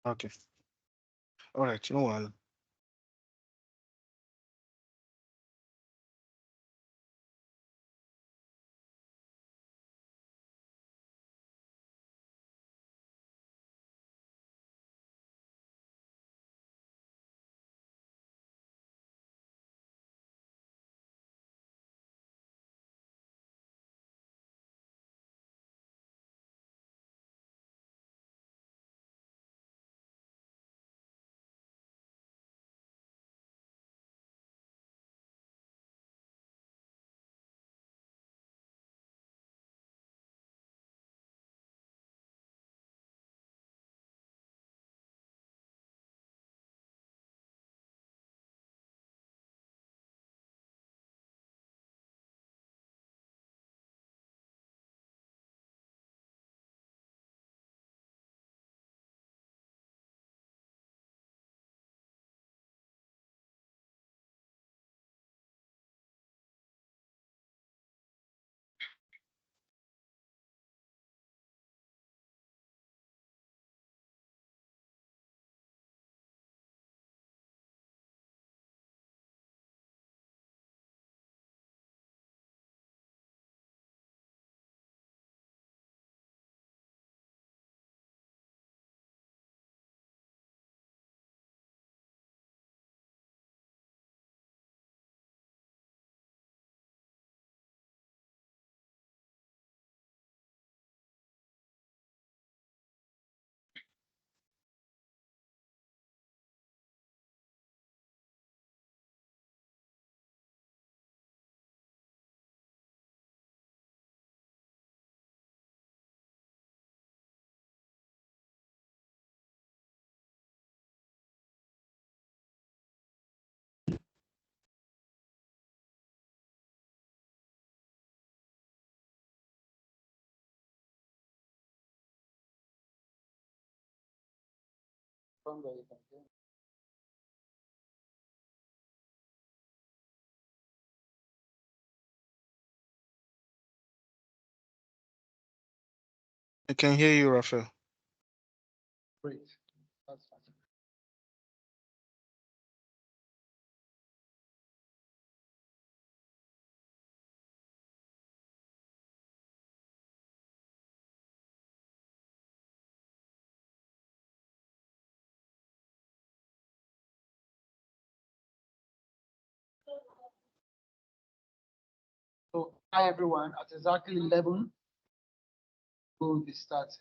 Okay. All right. No worry. I can hear you, Raphael. Great. That's fine. So, hi everyone. At exactly 11, we'll be starting.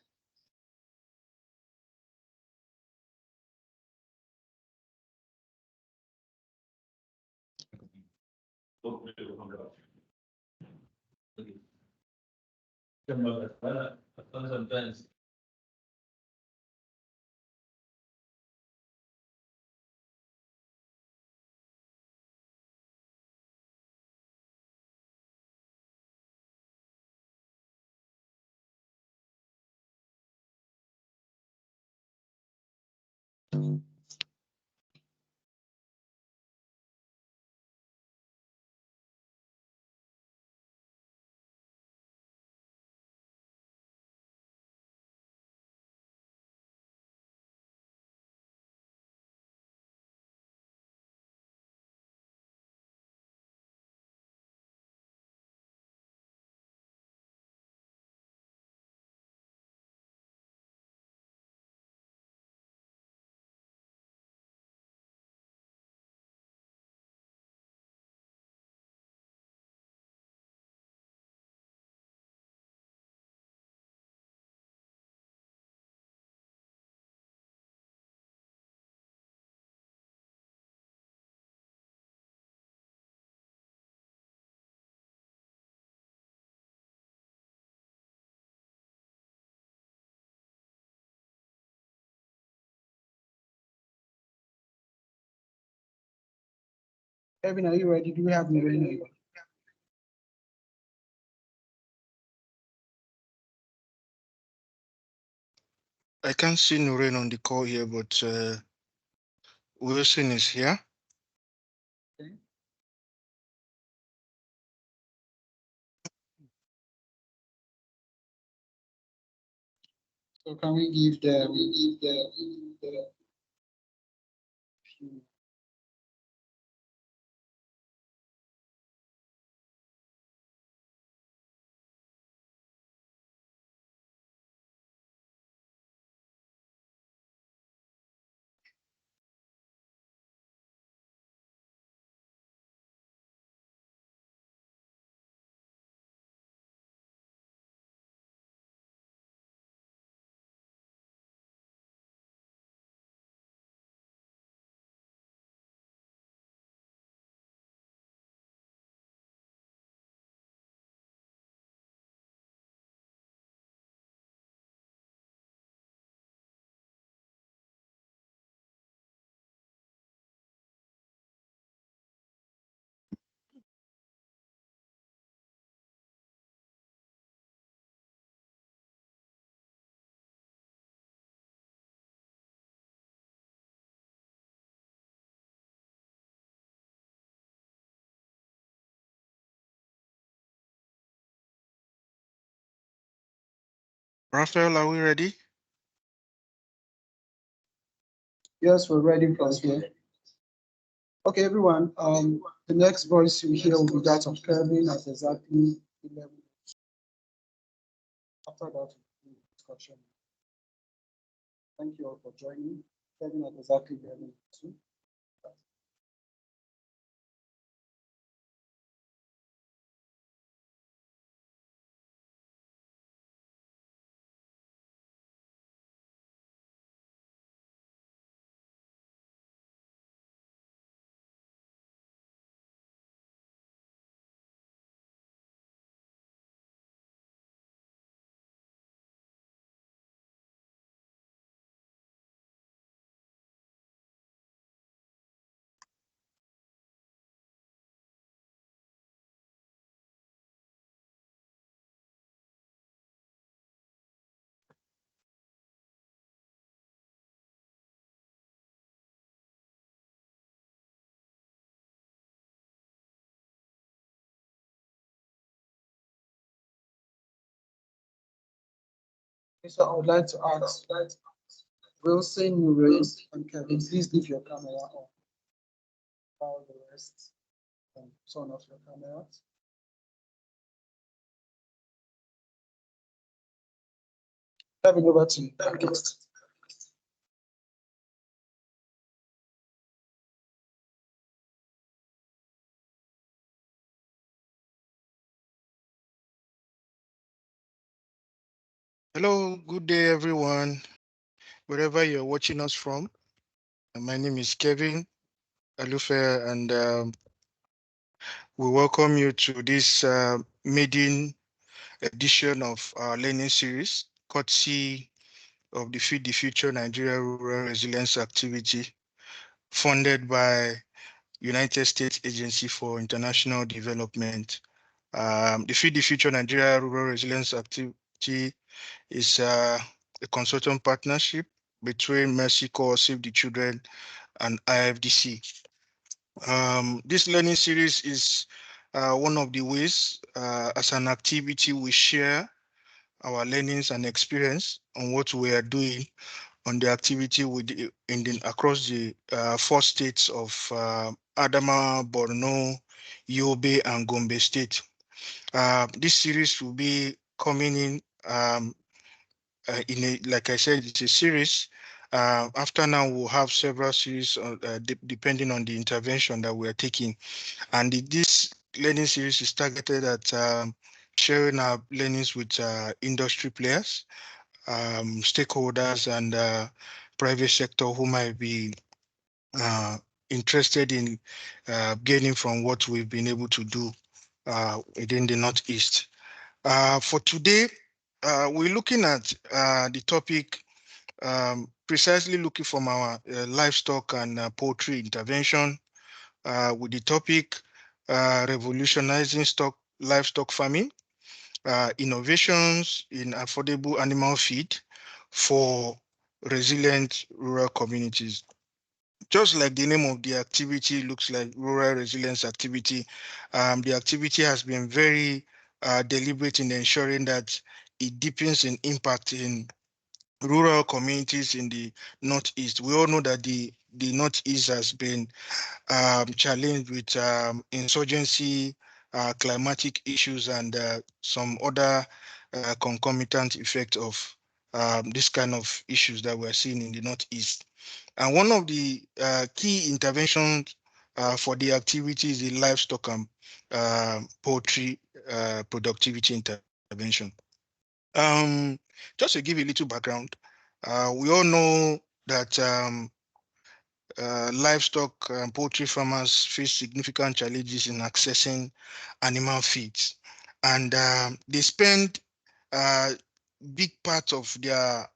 Kevin, are you ready? Do we have Nurein? I can't see Nurein on the call here, but Wilson is here. Okay. So can we give them few? Raphael, are we ready? Yes, we're ready for here. Okay, everyone. The next voice you hear will be that of Kevin at exactly 11. After that, we'll do discussion. Thank you all for joining. Kevin at exactly 11. So I would like to ask Wilson, Nurein, and Kevin, please leave your camera on while the rest and turn off your cameras. Kevin, over to you. Thank you. Hello, good day, everyone, wherever you're watching us from. My name is Kevin Alufe, and we welcome you to this maiden edition of our learning series, courtesy of the Feed the Future Nigeria Rural Resilience Activity, funded by United States Agency for International Development. The Feed the Future Nigeria Rural Resilience Activity is a consultant partnership between Mercy Corps, Save the Children, and IFDC. This learning series is one of the ways as an activity we share our learnings and experience on what we are doing on the activity across the 4 states of Adamawa, Borno, Yobe, and Gombe State. This series will be coming in like I said, it's a series. After now, we'll have several series depending on the intervention that we are taking. And this learning series is targeted at sharing our learnings with industry players, stakeholders, and private sector who might be interested in gaining from what we've been able to do within the Northeast. For today, we're looking at the topic precisely looking from our livestock and poultry intervention with the topic revolutionizing livestock farming, innovations in affordable animal feed for resilient rural communities. Just like the name of the activity looks like rural resilience activity, the activity has been very deliberate in ensuring that it deepens in impact in rural communities in the Northeast. We all know that the Northeast has been challenged with insurgency, climatic issues, and some other concomitant effect of this kind of issues that we're seeing in the Northeast. And one of the key interventions for the activity is the livestock and poultry productivity intervention. Just to give a little background, we all know that livestock and poultry farmers face significant challenges in accessing animal feeds, and they spend uh, big part of their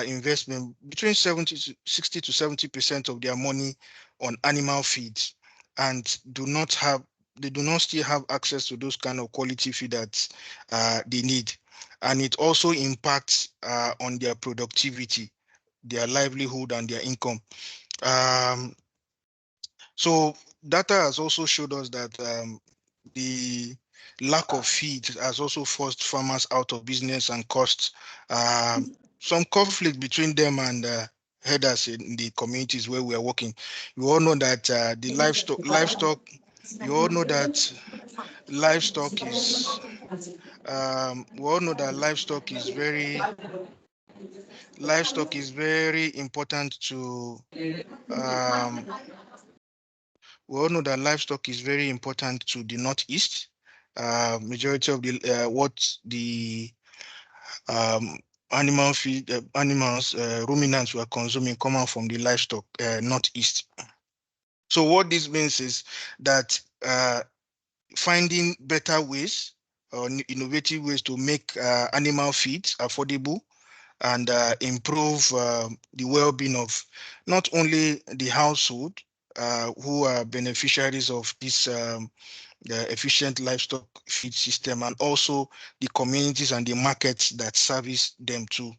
investment, between 60 to 70% of their money, on animal feeds, and they do not still have access to those kind of quality feed that they need, and it also impacts on their productivity, their livelihood, and their income. Um, so data has also showed us that the lack of feed has also forced farmers out of business and caused some conflict between them and headers in the communities where we are working. You all know that you all know that livestock is, we all know that livestock is very important to, um, we all know that livestock is very important to the Northeast. Majority of the what the um, animals, ruminants were consuming coming from the livestock Northeast. So what this means is that finding better ways or innovative ways to make animal feeds affordable and improve the well-being of not only the household who are beneficiaries of this the efficient livestock feed system, and also the communities and the markets that service them too.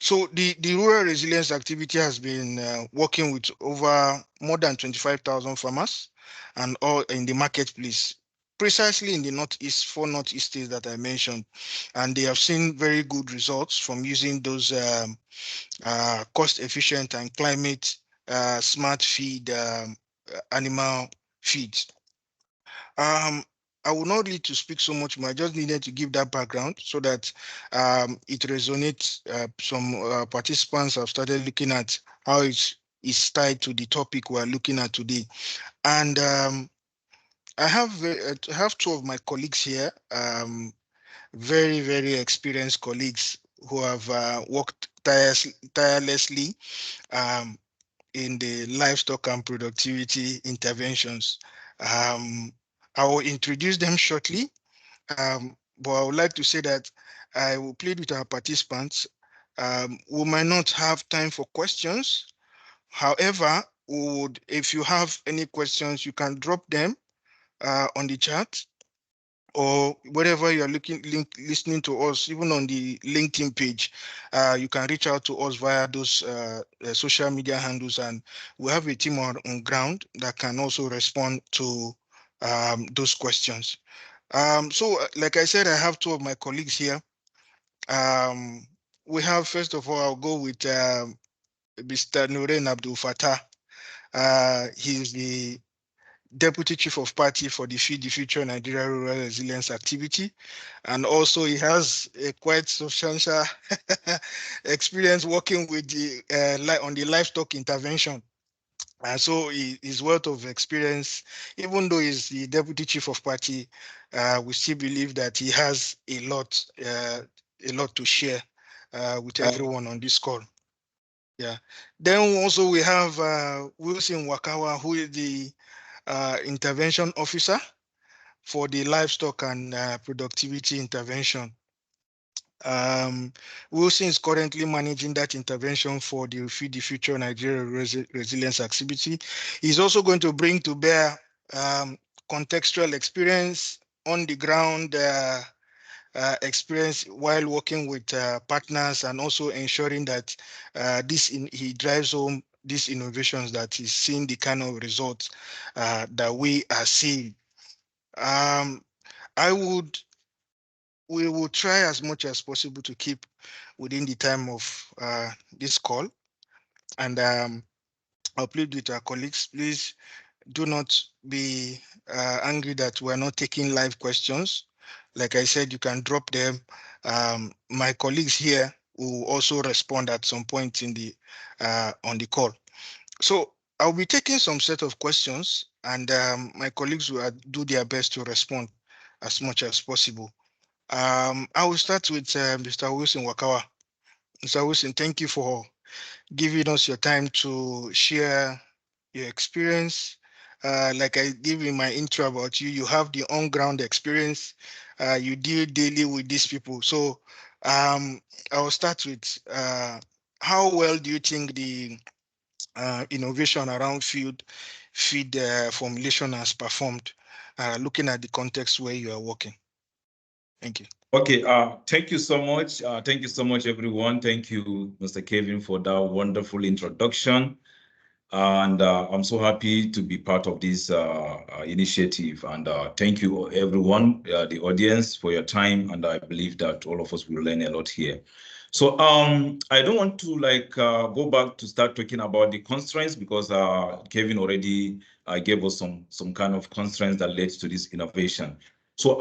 So the rural resilience activity has been working with over more than 25,000 farmers and all in the marketplace, precisely in the Northeast, 4 Northeast states that I mentioned. And they have seen very good results from using those cost efficient and climate smart feed animal feeds. Um, I will not need to speak so much more. I just needed to give that background so that it resonates. Some participants have started looking at how it is tied to the topic we're looking at today. And I have two of my colleagues here, very, very experienced colleagues who have worked tirelessly um, in the livestock and productivity interventions. Um, I will introduce them shortly, but I would like to say that I will plead with our participants. We might not have time for questions. However, if you have any questions, you can drop them on the chat, or wherever you're listening to us, even on the LinkedIn page. You can reach out to us via those social media handles, and we have a team on ground that can also respond to those questions. So, like I said, I have two of my colleagues here. Um, we have, first of all, I'll go with Mr. Nurein Abdulafattah. He's the Deputy Chief of Party for the Feed the Future Nigeria Rural Resilience Activity. And also he has a quite substantial experience working with the on the livestock intervention. And so his wealth of experience, even though he's the Deputy Chief of Party, we still believe that he has a lot to share with everyone on this call. Yeah. Then also we have Wilson Wakawa, who is the intervention officer for the livestock and productivity intervention. Wilson is currently managing that intervention for the Feed the Future Nigeria Resilience activity. He's also going to bring to bear contextual experience, on the ground experience while working with partners, and also ensuring that he drives home these innovations, that he's seeing the kind of results that we are seeing. Um, I would we will try as much as possible to keep within the time of this call. And I'll plead with our colleagues, please do not be angry that we're not taking live questions. Like I said, you can drop them. My colleagues here will also respond at some point in the on the call. So I'll be taking some set of questions, and my colleagues will do their best to respond as much as possible. I will start with Mr. Wilson Wakawa. Mr. Wilson, thank you for giving us your time to share your experience. Like I gave in my intro about you, you have the on-ground experience. You deal daily with these people. So I'll start with how well do you think the innovation around feed formulation has performed, looking at the context where you are working? Thank you. Okay, thank you so much. Thank you so much, everyone. Thank you, Mr. Kevin, for that wonderful introduction. And I'm so happy to be part of this initiative. And thank you, everyone, the audience, for your time. And I believe that all of us will learn a lot here. So I don't want to go back to start talking about the constraints, because Kevin already gave us some kind of constraints that led to this innovation. So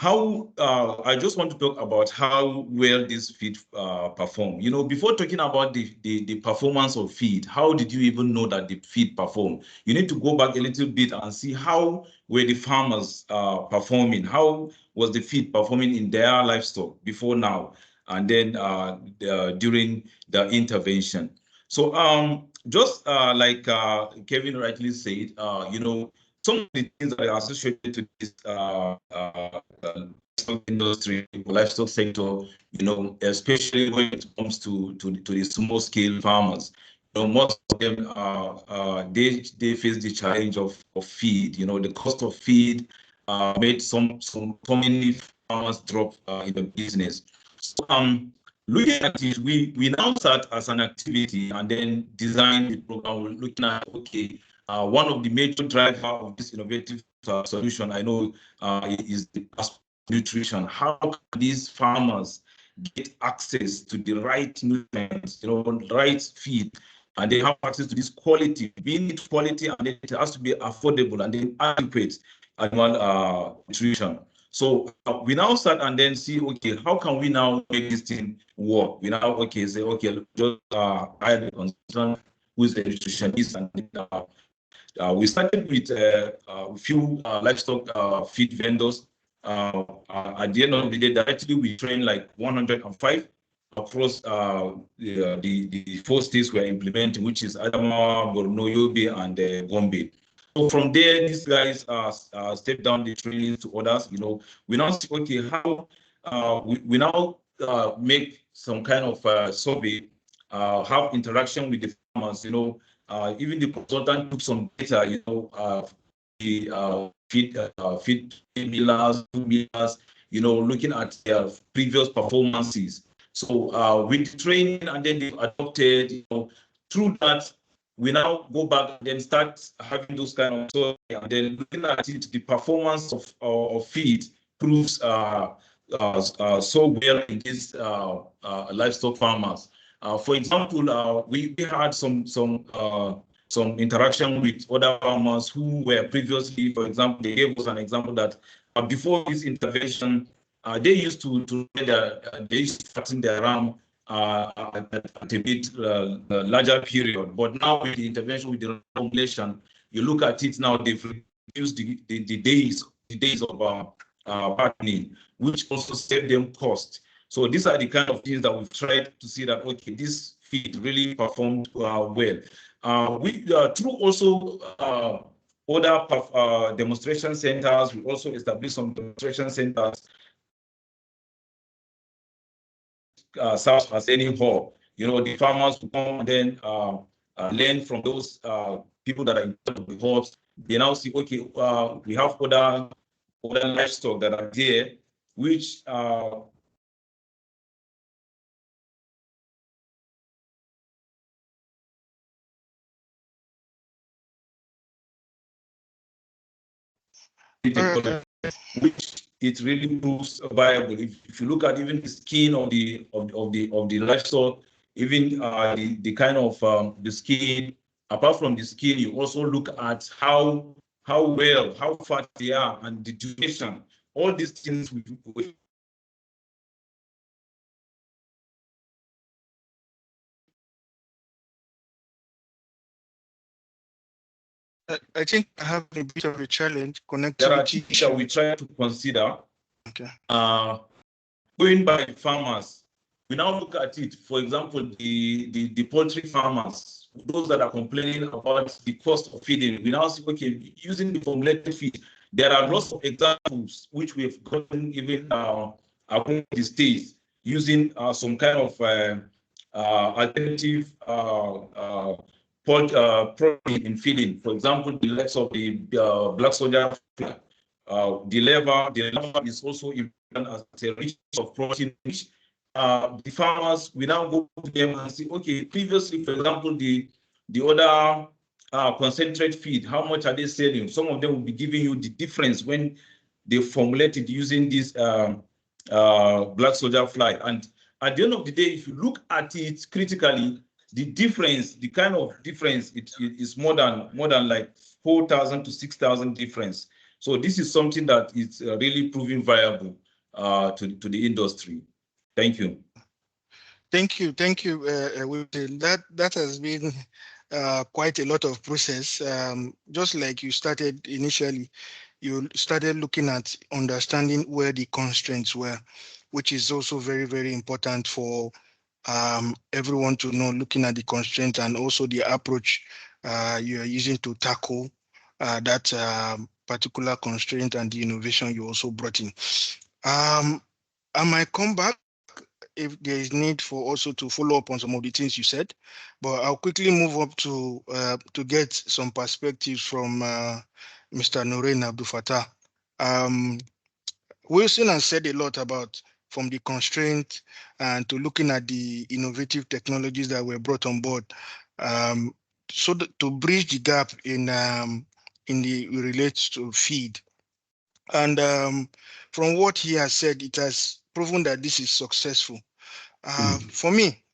I just want to talk about how well this feed perform. You know, before talking about the performance of feed, how did you even know that the feed performed? You need to go back a little bit and see how were the farmers performing, how was the feed performing in their livestock before now, and then during the intervention. So just like Kevin rightly said, you know, some of the things that are associated to this livestock industry, livestock sector, you know, especially when it comes to the small scale farmers. You know, most of them they face the challenge of feed. You know, the cost of feed made so many farmers drop in the business. So looking at it, we now start as an activity and then design the program. We're looking at, okay, one of the major drivers of this innovative solution, I know, is the nutrition. How can these farmers get access to the right nutrients, you know, right feed, and they have access to this quality, being it quality, and it has to be affordable and then adequate animal nutrition. So we now start and then see, okay, how can we now make this thing work? We now, okay, say, okay, just hire the consultant who's a nutritionist, and we started with a few livestock feed vendors. At the end of the day, directly we trained like 105 across the four states we're implementing, which is Adamawa, Borno, Yobe, and Gombe. So from there, these guys step down the training to others. You know, we now see, okay, how we now make some kind of survey, have interaction with the farmers. You know, even the consultant took some data. You know, the feed millers, food millers. You know, looking at their previous performances. So with training, and then they've adopted. You know, through that, we now go back and then start having those kind of survey, and then looking at it, the performance of feed proves so well in these livestock farmers. For example, we had some interaction with other farmers who were previously, for example, they gave us an example that before this intervention, they used to they used to fatten their ram at a bit larger period. But now with the intervention with the formulation, you look at it now, they've reduced the days of fattening, which also save them cost. So these are the kind of things that we've tried to see that, okay, this feed really performed well. We through also other demonstration centers, we also established some demonstration centers serves as any hub. You know, the farmers will come and then learn from those people that are in charge of the hubs. They now see, okay, we have other livestock that are there, which All right. which it really proves viable. If you look at even the skin of the livestock, even the kind of the skin, apart from the skin, you also look at how fat they are and the duration. All these things I think I have a bit of a challenge, connectivity. There are things that we try to consider. Okay. Going by farmers, we now look at it. For example, the poultry farmers, those that are complaining about the cost of feeding, we now see, okay, using the formulated feed, there are lots of examples which we have gotten even among the states using some kind of alternative protein in feeding. For example, the likes of the black soldier fly. The liver is also important as a rich of protein. The farmers, we now go to them and see, okay, previously, for example, the other concentrate feed, how much are they selling? Some of them will be giving you the difference when they formulated using this black soldier fly. And at the end of the day, if you look at it critically, the difference, the kind of difference, it is more than like 4,000 to 6,000 difference. So this is something that is really proving viable to the industry. Thank you. Thank you. That has been quite a lot of process. Just like you started initially, you started looking at understanding where the constraints were, which is also very, very important for everyone to know, looking at the constraints and also the approach you are using to tackle that particular constraint and the innovation you also brought in. I might come back if there is need for also to follow up on some of the things you said, but I'll quickly move up to get some perspectives from Mr. Nurein Abdulafattah. Wilson has said a lot about from the constraint and to looking at the innovative technologies that were brought on board. So to bridge the gap in the relates to feed. And from what he has said, it has proven that this is successful. For me,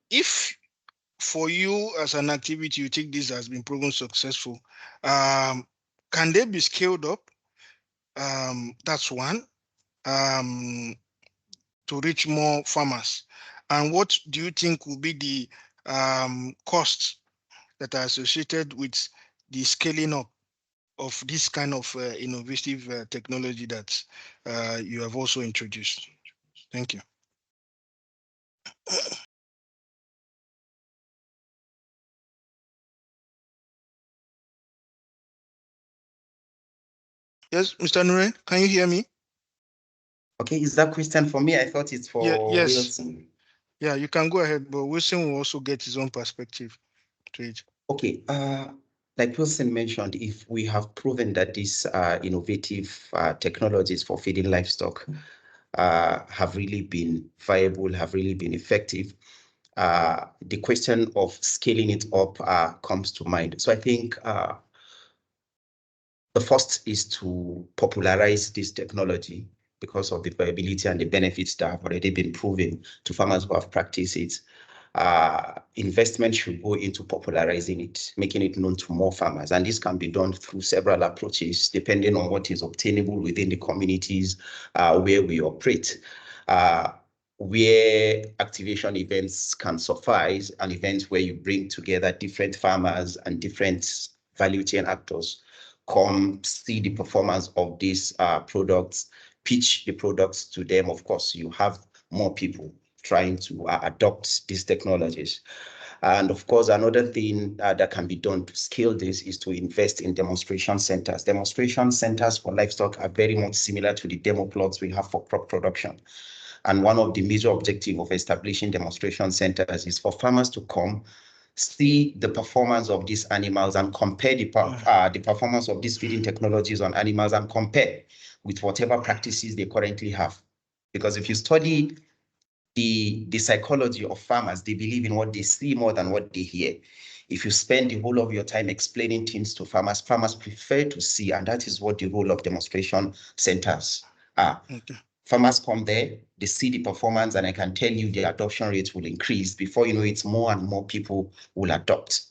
if for you as an activity, you think this has been proven successful, can they be scaled up? That's one. To reach more farmers? And what do you think will be the costs that are associated with the scaling up of this kind of innovative technology that you have also introduced? Thank you. Yes, Mr. Nurein, can you hear me? Okay, is that question for me? I thought it's for yes. Wilson. Yeah, you can go ahead, but Wilson will also get his own perspective to it. Okay, like Wilson mentioned, if we have proven that these innovative technologies for feeding livestock have really been viable, have really been effective, the question of scaling it up comes to mind. So I think the first is to popularize this technology because of the viability and the benefits that have already been proven to farmers who have practiced it. Investment should go into popularizing it, making it known to more farmers. And this can be done through several approaches, depending on what is obtainable within the communities where we operate. Where activation events can suffice, an event where you bring together different farmers and different value chain actors, come see the performance of these products, pitch the products to them. Of course, you have more people trying to adopt these technologies. And of course, another thing that can be done to scale this is to invest in demonstration centers. Demonstration centers for livestock are very much similar to the demo plots we have for crop production. And one of the major objectives of establishing demonstration centers is for farmers to come, see the performance of these animals and compare the performance of these feeding technologies on animals and compare with whatever practices they currently have. Because if you study the psychology of farmers, they believe in what they see more than what they hear. If you spend the whole of your time explaining things to farmers, farmers prefer to see, and that is what the role of demonstration centers are. Okay. Farmers come there, they see the performance, and I can tell you the adoption rates will increase. Before you know it, more and more people will adopt.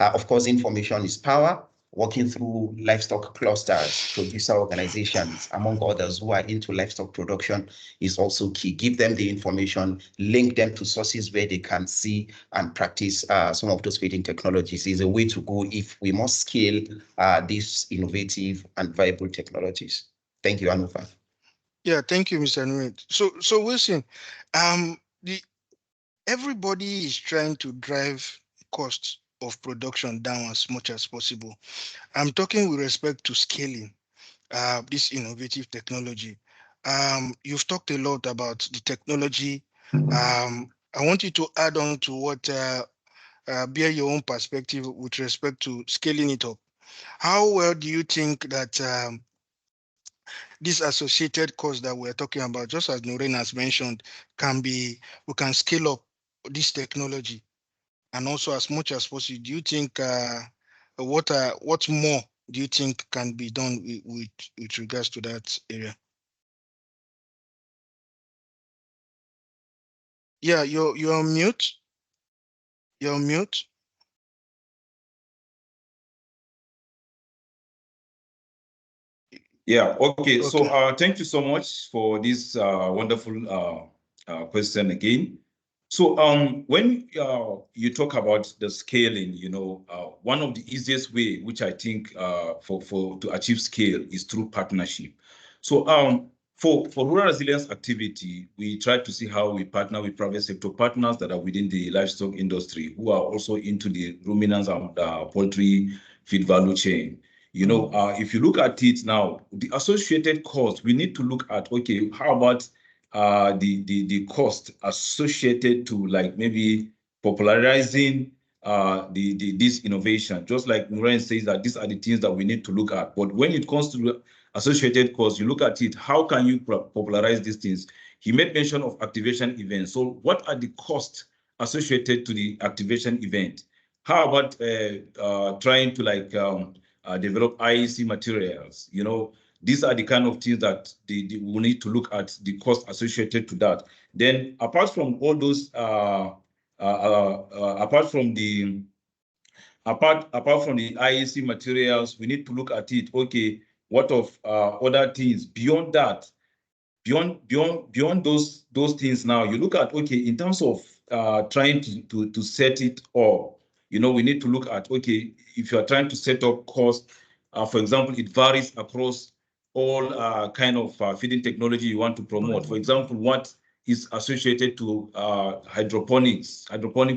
Of course, information is power. Working through livestock clusters, producer organizations, among others who are into livestock production is also key. Give them the information, link them to sources where they can see and practice some of those feeding technologies is a way to go if we must scale these innovative and viable technologies. Thank you, Anufa. Yeah, thank you, Mr. Nurein. So Wilson, the everybody is trying to drive costs of production down as much as possible. I'm talking with respect to scaling this innovative technology. You've talked a lot about the technology. I want you to add on to what bear your own perspective with respect to scaling it up. How well do you think that these associated costs that we're talking about, just as Nurein has mentioned, we can scale up this technology? And also, as much as possible, do you think what more do you think can be done with regards to that area? Yeah, you're on mute. You're on mute. Yeah, okay. So Okay. thank you so much for this wonderful question again. So when you talk about the scaling, one of the easiest way, which I think for to achieve scale is through partnership. So for rural resilience activity, we try to see how we partner with private sector partners that are within the livestock industry who are also into the ruminants and poultry feed value chain. If you look at it now, the associated cost, we need to look at, okay, how about the cost associated to like maybe popularizing this innovation. Just like Nurein says that these are the things that we need to look at. But when it comes to associated costs, you look at it, how can you popularize these things? He made mention of activation events. So what are the costs associated to the activation event? How about trying to like develop IEC materials? These are the kind of things that we need to look at the cost associated to that. Then apart from all those, apart from the IEC materials, we need to look at it. Okay, what of other things beyond that? Beyond those things now, you look at, okay, in terms of trying to set it up, we need to look at, okay, if you are trying to set up cost, for example, it varies across all kind of feeding technology you want to promote. For example, what is associated to hydroponic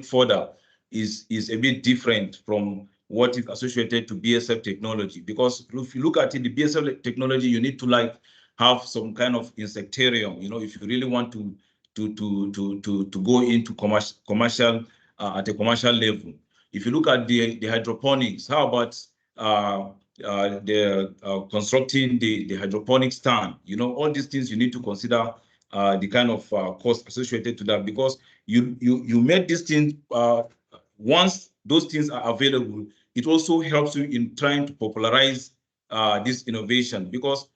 fodder is a bit different from what is associated to BSF technology. Because if you look at it, the BSF technology, you need to like have some kind of insectarium, if you really want to go into commercial at a commercial level. If you look at the hydroponics, how about constructing the hydroponic stand? All these things you need to consider the kind of cost associated to that, because you make these things once those things are available, it also helps you in trying to popularize this innovation. Because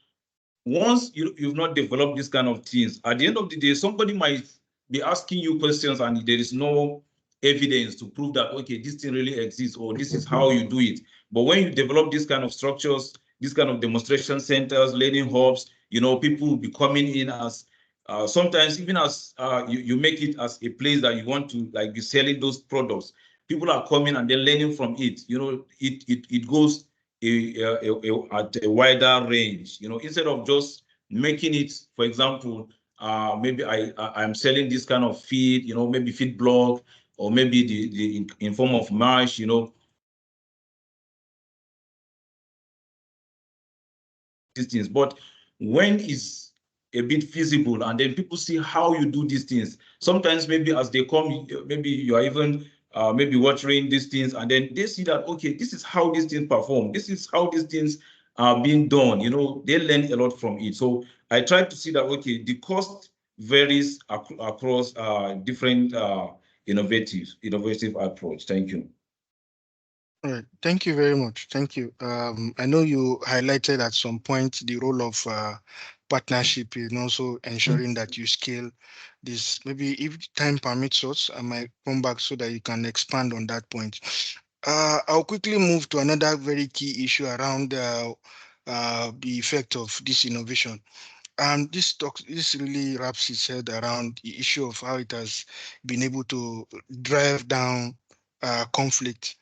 once you've not developed this kind of things, at the end of the day, somebody might be asking you questions and there is no evidence to prove that, okay, this thing really exists or this is how you do it. But when you develop this kind of structures, this kind of demonstration centers, learning hubs, people will be coming in as sometimes even as you make it as a place that you want to like be selling those products. People are coming and they're learning from it. It goes at a wider range. Instead of just making it, for example, maybe I'm selling this kind of feed, maybe feed block, or maybe the in form of mash, these things. But when it's a bit feasible and then people see how you do these things, sometimes maybe as they come, maybe you are even maybe watering these things and then they see that, okay, this is how these things perform. This is how these things are being done. They learn a lot from it. So I try to see that, okay, the cost varies across different innovative approach. Thank you. All right. Thank you very much. Thank you. I know you highlighted at some point the role of partnership in also ensuring that you scale this. Maybe if time permits us, I might come back so that you can expand on that point. I'll quickly move to another very key issue around the effect of this innovation. This really wraps its head around the issue of how it has been able to drive down conflict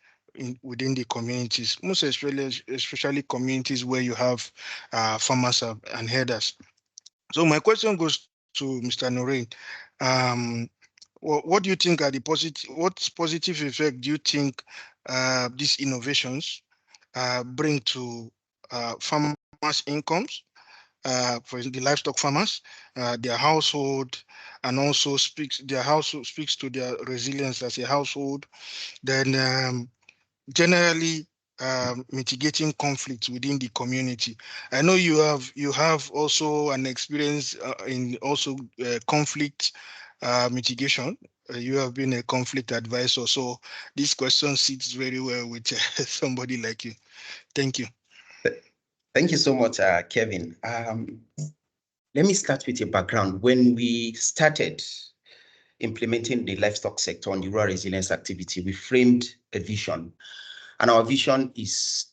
within the communities, most especially communities where you have farmers and herders. So my question goes to Mr. Nurein. Um, what do you think are the what positive effect do you think these innovations bring to farmers' incomes? For the livestock farmers, their household, and also speaks to their resilience as a household. Then generally mitigating conflicts within the community. I know you have also an experience in also conflict mitigation. You have been a conflict advisor, so this question sits very well with somebody like you. Thank you. Thank you so much, Kevin. Let me start with a background. When we started implementing the livestock sector on the rural resilience activity, we framed a vision. And our vision is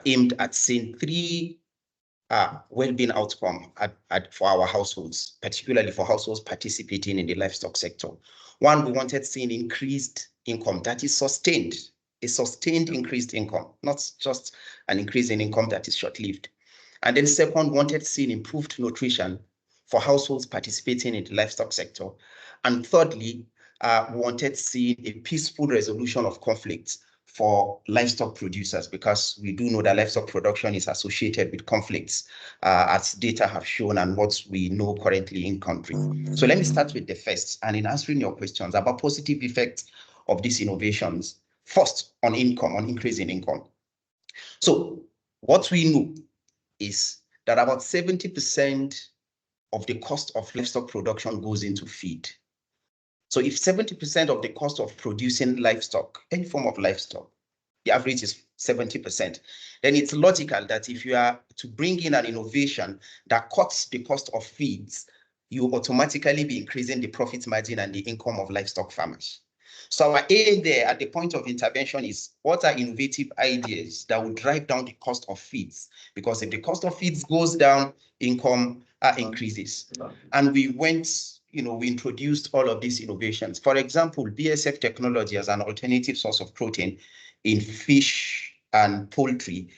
aimed at seeing three well-being outcomes for our households, particularly for households participating in the livestock sector. One, we wanted seeing increased income that is sustained, a sustained increased income, not just an increase in income that is short-lived. And then second, wanted seeing improved nutrition for households participating in the livestock sector. And thirdly, we wanted seeing a peaceful resolution of conflicts for livestock producers, because we do know that livestock production is associated with conflicts, as data have shown and what we know currently in country. So let me start with the first, and in answering your questions about positive effects of these innovations. First, on income, on increase in income. So what we know is that about 70% of the cost of livestock production goes into feed. So if 70% of the cost of producing livestock, any form of livestock, the average is 70%, then it's logical that if you are to bring in an innovation that cuts the cost of feeds, you automatically be increasing the profit margin and the income of livestock farmers. So our aim there at the point of intervention is, what are innovative ideas that will drive down the cost of feeds? Because if the cost of feeds goes down, income increases. And we introduced all of these innovations. For example, BSF technology as an alternative source of protein in fish and poultry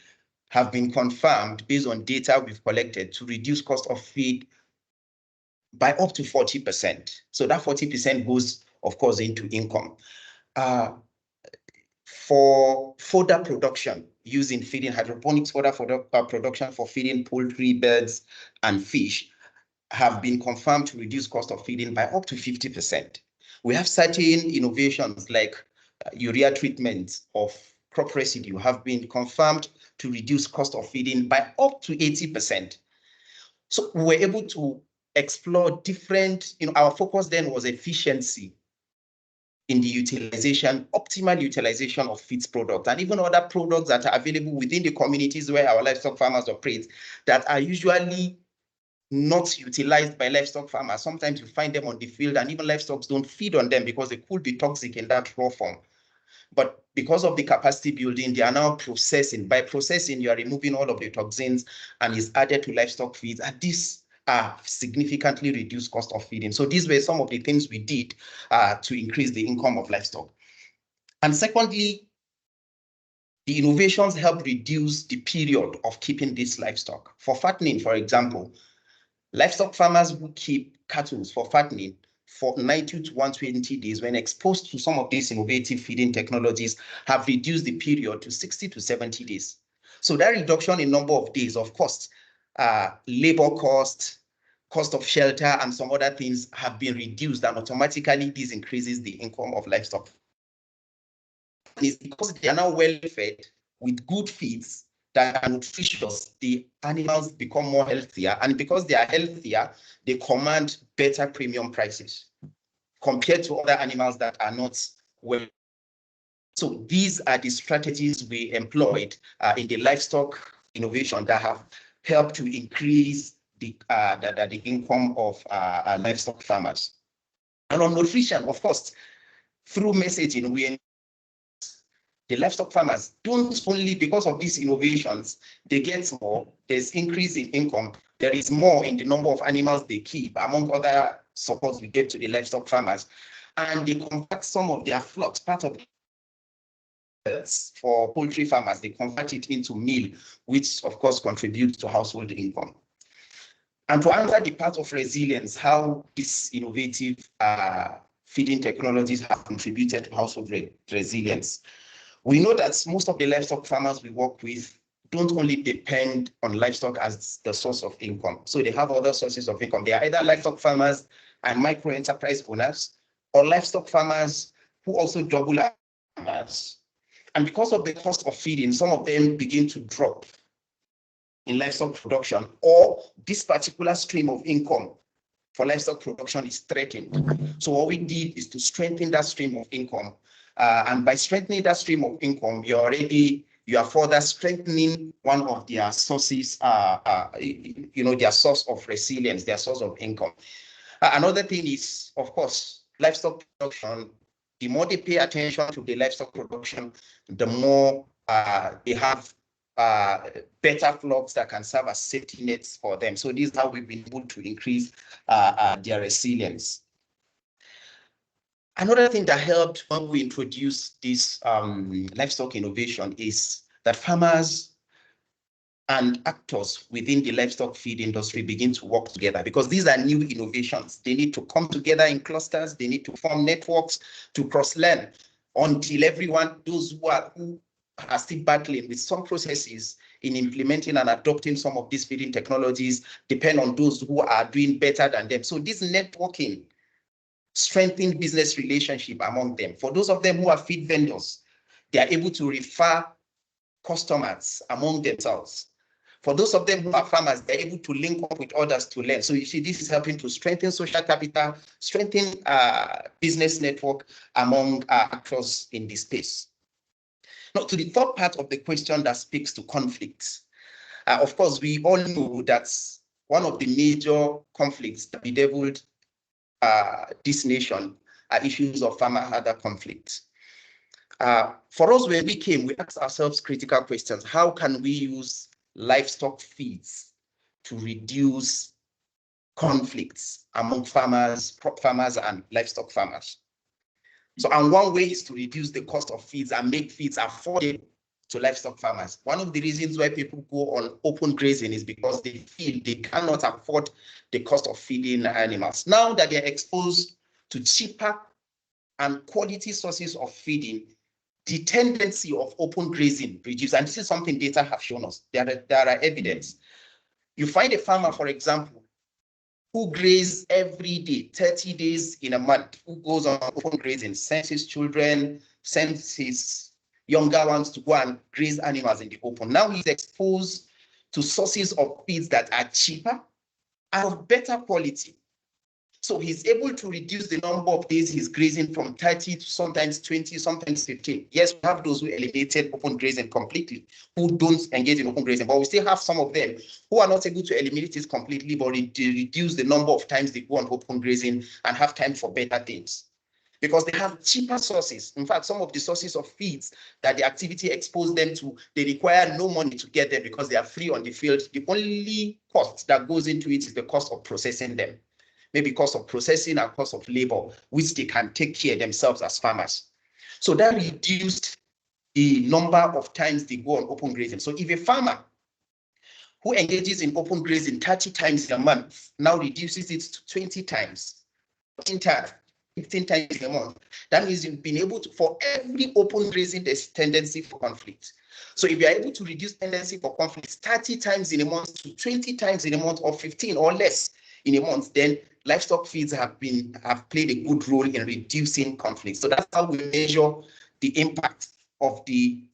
have been confirmed based on data we've collected to reduce cost of feed by up to 40%. So that 40% goes, of course, into income. For fodder production using feeding hydroponics fodder production for feeding poultry, birds, and fish have been confirmed to reduce cost of feeding by up to 50%. We have certain innovations like urea treatment of crop residue have been confirmed to reduce cost of feeding by up to 80%. So we were able to explore different, our focus then was efficiency in the utilization, optimal utilization of feeds products, and even other products that are available within the communities where our livestock farmers operate that are usually not utilized by livestock farmers. Sometimes you find them on the field and even livestock don't feed on them because they could be toxic in that raw form. But because of the capacity building, they are now processing. By processing, you are removing all of the toxins and is added to livestock feeds. And these are significantly reduced cost of feeding. So these were some of the things we did to increase the income of livestock. And secondly, the innovations help reduce the period of keeping this livestock. For fattening, for example, livestock farmers who keep cattle for fattening for 90 to 120 days, when exposed to some of these innovative feeding technologies, have reduced the period to 60 to 70 days. So that reduction in number of days, of course, labor cost of shelter, and some other things have been reduced, and automatically this increases the income of livestock. And it's because they are now well fed with good feeds that are nutritious, the animals become more healthier, and because they are healthier, they command better premium prices compared to other animals that are not well. So these are the strategies we employed in the livestock innovation that have helped to increase the income of livestock farmers. And on nutrition, of course, through messaging, the livestock farmers don't only, because of these innovations, they get more, there's increase in income, there is more in the number of animals they keep, among other supports we give to the livestock farmers. And they convert some of their flocks, part of for poultry farmers, they convert it into meal, which of course contributes to household income. And to answer the part of resilience, how these innovative feeding technologies have contributed to household resilience. We know that most of the livestock farmers we work with don't only depend on livestock as the source of income. So they have other sources of income. They are either livestock farmers and micro enterprise owners, or livestock farmers who also double as farmers. And because of the cost of feeding, some of them begin to drop in livestock production, or this particular stream of income for livestock production is threatened. So what we did is to strengthen that stream of income. And by strengthening that stream of income, you are further strengthening one of their sources, their source of resilience, their source of income. Another thing is, of course, livestock production. The more they pay attention to the livestock production, the more they have better flocks that can serve as safety nets for them. So this is how we've been able to increase their resilience. Another thing that helped when we introduced this livestock innovation is that farmers and actors within the livestock feed industry begin to work together, because these are new innovations. They need to come together in clusters. They need to form networks to cross-learn until everyone, those who are still battling with some processes in implementing and adopting some of these feeding technologies, depend on those who are doing better than them. So this networking strengthen business relationship among them. For those of them who are feed vendors, they are able to refer customers among themselves. For those of them who are farmers, they're able to link up with others to learn. So you see, this is helping to strengthen social capital, strengthen business network among actors in this space. Now, to the third part of the question that speaks to conflicts. Of course, we all know that one of the major conflicts that bedeviled this nation are issues of farmer-herder conflict. For us, when we came, we asked ourselves critical questions. How can we use livestock feeds to reduce conflicts among farmers, crop farmers, and livestock farmers? So, and one way is to reduce the cost of feeds and make feeds affordable to livestock farmers. One of the reasons why people go on open grazing is because they feel they cannot afford the cost of feeding animals. Now that they're exposed to cheaper and quality sources of feeding, the tendency of open grazing reduces. And this is something data have shown us. There are evidence. You find a farmer, for example, who grazes every day, 30 days in a month, who goes on open grazing, sends his children, sends his younger ones to go and graze animals in the open. Now he's exposed to sources of feeds that are cheaper and of better quality. So he's able to reduce the number of days he's grazing from 30 to sometimes 20, sometimes 15. Yes, we have those who eliminated open grazing completely, who don't engage in open grazing, but we still have some of them who are not able to eliminate it completely, but reduce the number of times they go on open grazing and have time for better things. Because they have cheaper sources. In fact, some of the sources of feeds that the activity exposed them to, they require no money to get them because they are free on the field. The only cost that goes into it is the cost of processing them. Maybe cost of processing and cost of labor, which they can take care themselves as farmers. So that reduced the number of times they go on open grazing. So if a farmer who engages in open grazing 30 times in a month now reduces it to 20 times, 15 times in a month, that means you've been able to, for every open grazing, there's tendency for conflict. So if you're able to reduce tendency for conflict 30 times in a month to 20 times in a month, or 15 or less in a month, then livestock feeds have played a good role in reducing conflict. So that's how we measure the impact of the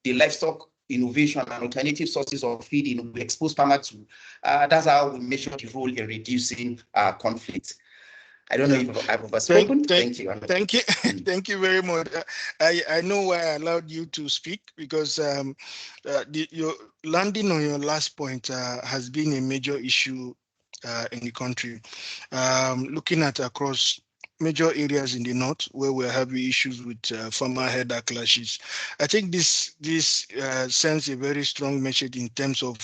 livestock innovation and alternative sources of feeding we expose farmers to. That's how we measure the role in reducing conflict. I don't know if I've overspoken. Thank you. Thank you. Thank you very much. I know why I allowed you to speak, because your landing on your last point has been a major issue in the country. Looking at across major areas in the north where we're having issues with farmer header clashes, I think this sends a very strong message in terms of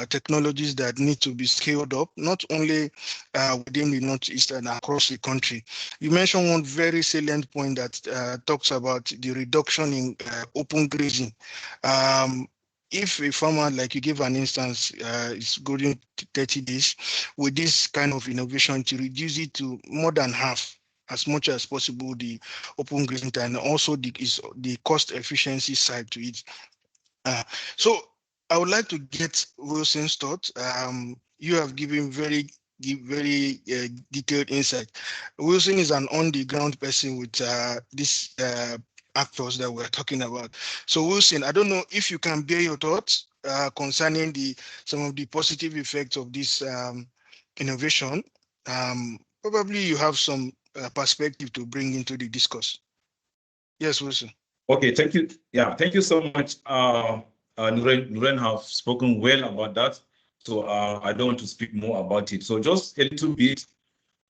technologies that need to be scaled up, not only within the northeast and across the country. You mentioned one very salient point that talks about the reduction in open grazing. If a farmer, like you give an instance, is going to 30 days, with this kind of innovation to reduce it to more than half, as much as possible, the open grazing time, and also the cost efficiency side to it. So I would like to get Wilson's thoughts. You have given very detailed insight. Wilson is an on-the-ground person with these actors that we're talking about. So Wilson, I don't know if you can bear your thoughts concerning some of the positive effects of this innovation. Probably you have some perspective to bring into the discourse. Yes, Wilson. Okay, thank you. Yeah, thank you so much. Nurein have spoken well about that, so I don't want to speak more about it. So just a little bit.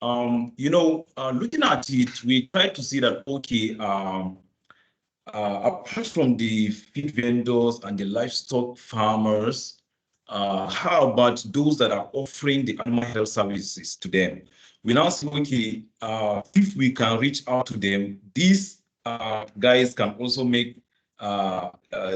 Looking at it, we try to see that, okay, apart from the feed vendors and the livestock farmers, how about those that are offering the animal health services to them? We now see, okay, if we can reach out to them, these guys can also make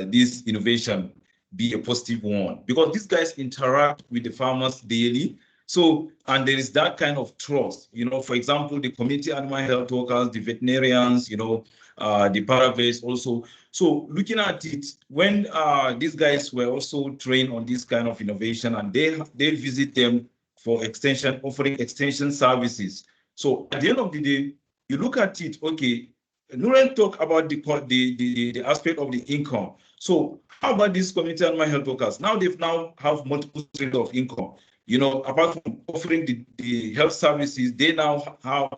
this innovation be a positive one, because these guys interact with the farmers daily. So, and there is that kind of trust, for example, the community animal health workers, the veterinarians, the paravets also. So looking at it, when these guys were also trained on this kind of innovation, and they visit them for extension, offering extension services. So at the end of the day, you look at it, okay, Nurein talk about the aspect of the income. So how about these community animal health workers? Now they've have multiple streams of income. Apart from offering the health services, they now have,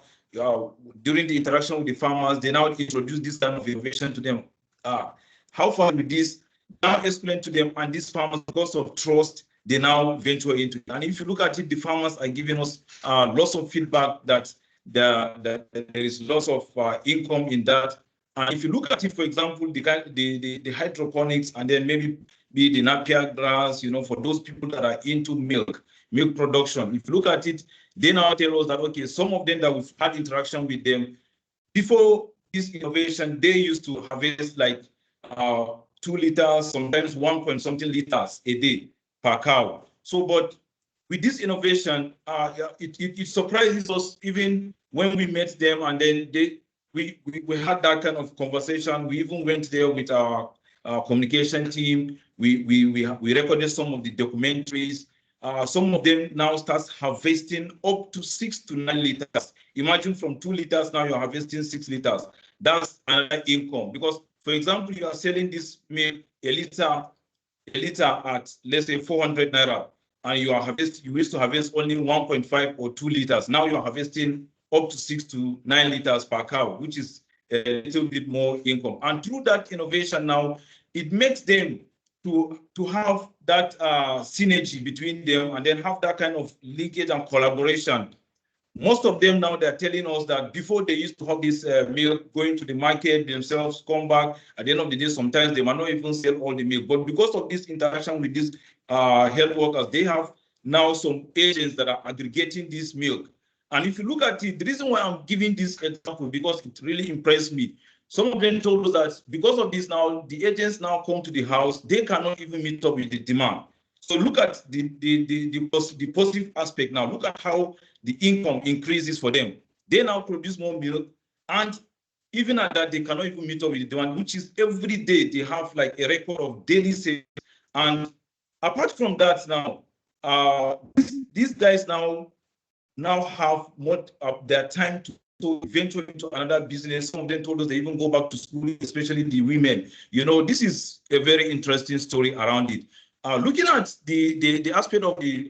during the interaction with the farmers, they now introduce this kind of innovation to them. How far with this? Now explain to them, and these farmers, because of trust, they now venture into it. And if you look at it, the farmers are giving us lots of feedback that there is lots of income in that. And if you look at it, for example, the hydroponics, and then maybe be the napier grass, for those people that are into milk production. If you look at it, they now tell us that, okay, some of them that we've had interaction with them, before this innovation, they used to harvest like 2 liters, sometimes 1 point something liters a day per cow. So, but with this innovation, it surprises us even when we met them, and then we had that kind of conversation. We even went there with our communication team. We recorded some of the documentaries. Some of them now start harvesting up to 6 to 9 liters. Imagine from 2 liters, now you're harvesting 6 liters. That's another income, because, for example, you are selling this milk a liter at, let's say, 400 naira, and you used to harvest only 1.5 or 2 liters. Now you're harvesting up to 6 to 9 liters per cow, which is a little bit more income. And through that innovation now, it makes them to have that synergy between them, and then have that kind of linkage and collaboration. Most of them now, they're telling us that before they used to have this milk going to the market themselves, come back. At the end of the day, sometimes they might not even sell all the milk. But because of this interaction with these health workers, they have now some agents that are aggregating this milk. And if you look at it, the reason why I'm giving this example, because it really impressed me. Some of them told us that because of this now, the agents now come to the house, they cannot even meet up with the demand. So look at the positive aspect now. Look at how the income increases for them. They now produce more milk, and even at that, they cannot even meet up with the demand, which is every day they have like a record of daily sales. And apart from that now, these guys now have more of their time to venture into another business. Some of them told us they even go back to school, especially the women. This is a very interesting story around it. looking at the aspect of the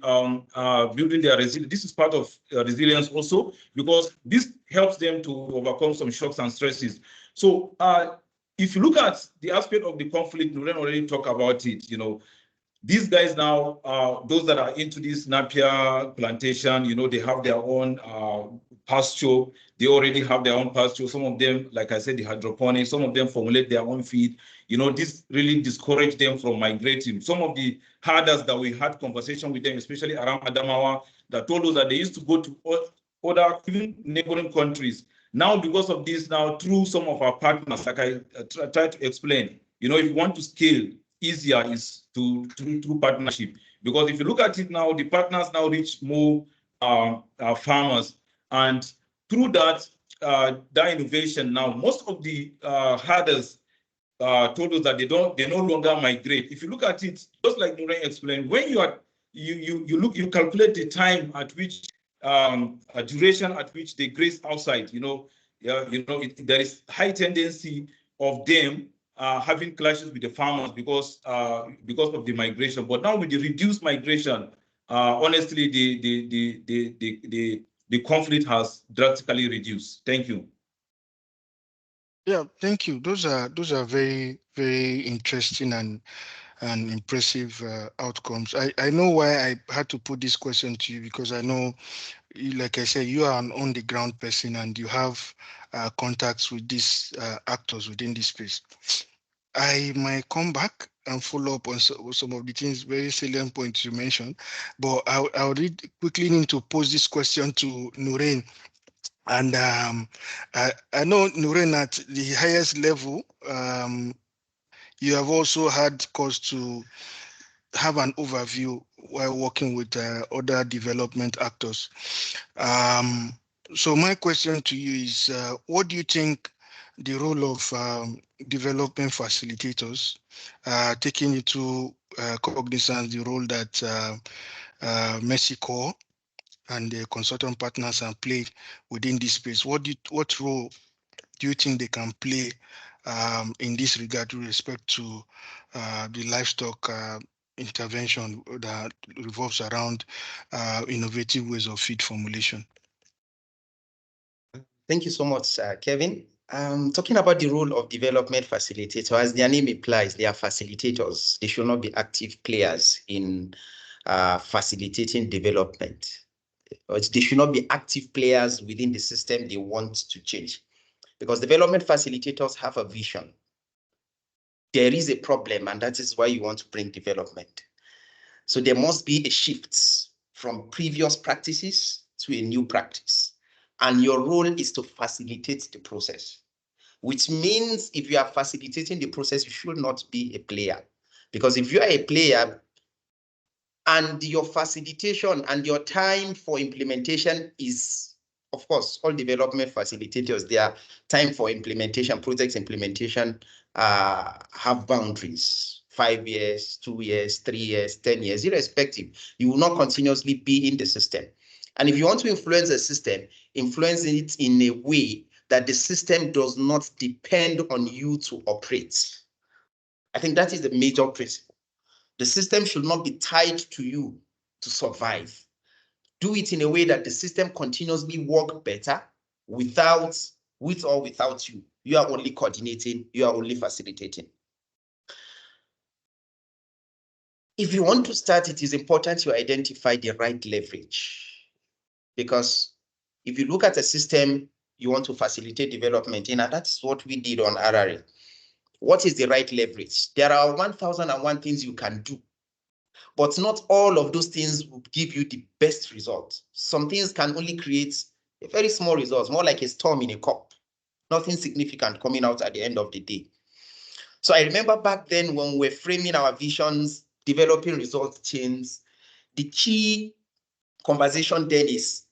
building their resilience, this is part of resilience also, because this helps them to overcome some shocks and stresses. So if you look at the aspect of the conflict, Nurein already talked about it. You know, these guys now, those that are into this Napier plantation, you know, they have their own pasture. They already have their own pasture. Some of them, like I said, the hydroponics, some of them formulate their own feed. You know, this really discouraged them from migrating. Some of the herders that we had conversation with them, especially around Adamawa, that told us that they used to go to other, even neighboring countries. Now, because of this, now through some of our partners, like I tried to explain, you know, if you want to scale, easier is through partnership. Because if you look at it now, the partners now reach more farmers, and through that innovation now, most of the herders told us that they no longer migrate. If you look at it, just like Nurein explained, when you calculate the time at which a duration at which they graze outside, there is high tendency of them having clashes with the farmers because of the migration. But now with the reduced migration, honestly, the conflict has drastically reduced. Thank you. Yeah, thank you. Those are very, very interesting and impressive outcomes. I know why I had to put this question to you, because I know, like I said, you are an on-the-ground person and you have contacts with these actors within this space. I might come back and follow up on some of the things, very salient points you mentioned, but I would quickly need to pose this question to Nurein. And I know, Nurein, at the highest level, you have also had cause to have an overview while working with other development actors. So my question to you is, what do you think the role of development facilitators, taking into cognizance the role that Mexico and the consultant partners have played within this space? What role do you think they can play in this regard with respect to the livestock intervention that revolves around innovative ways of feed formulation? Thank you so much, Kevin. Talking about the role of development facilitator, as their name implies, they are facilitators. They should not be active players in facilitating development. They should not be active players within the system they want to change, because development facilitators have a vision. There is a problem, and that is why you want to bring development. So there must be a shift from previous practices to a new practice. And your role is to facilitate the process, which means if you are facilitating the process, you should not be a player. Because if you are a player and your facilitation and your time for implementation is, of course, all development facilitators, their time for implementation, project implementation, have boundaries. 5 years, 2 years, 3 years, 10 years, irrespective. You will not continuously be in the system. And if you want to influence the system, influence it in a way that the system does not depend on you to operate. I think that is the major principle. The system should not be tied to you to survive. Do it in a way that the system continuously works better with or without you. You are only coordinating, you are only facilitating. If you want to start, it is important to identify the right leverage. Because if you look at a system you want to facilitate development in, and that's what we did on RRA. What is the right leverage? There are 1,001 things you can do, but not all of those things will give you the best result. Some things can only create a very small result, more like a storm in a cup. Nothing significant coming out at the end of the day. So I remember back then when we were framing our visions, developing result chains, the key conversation then is,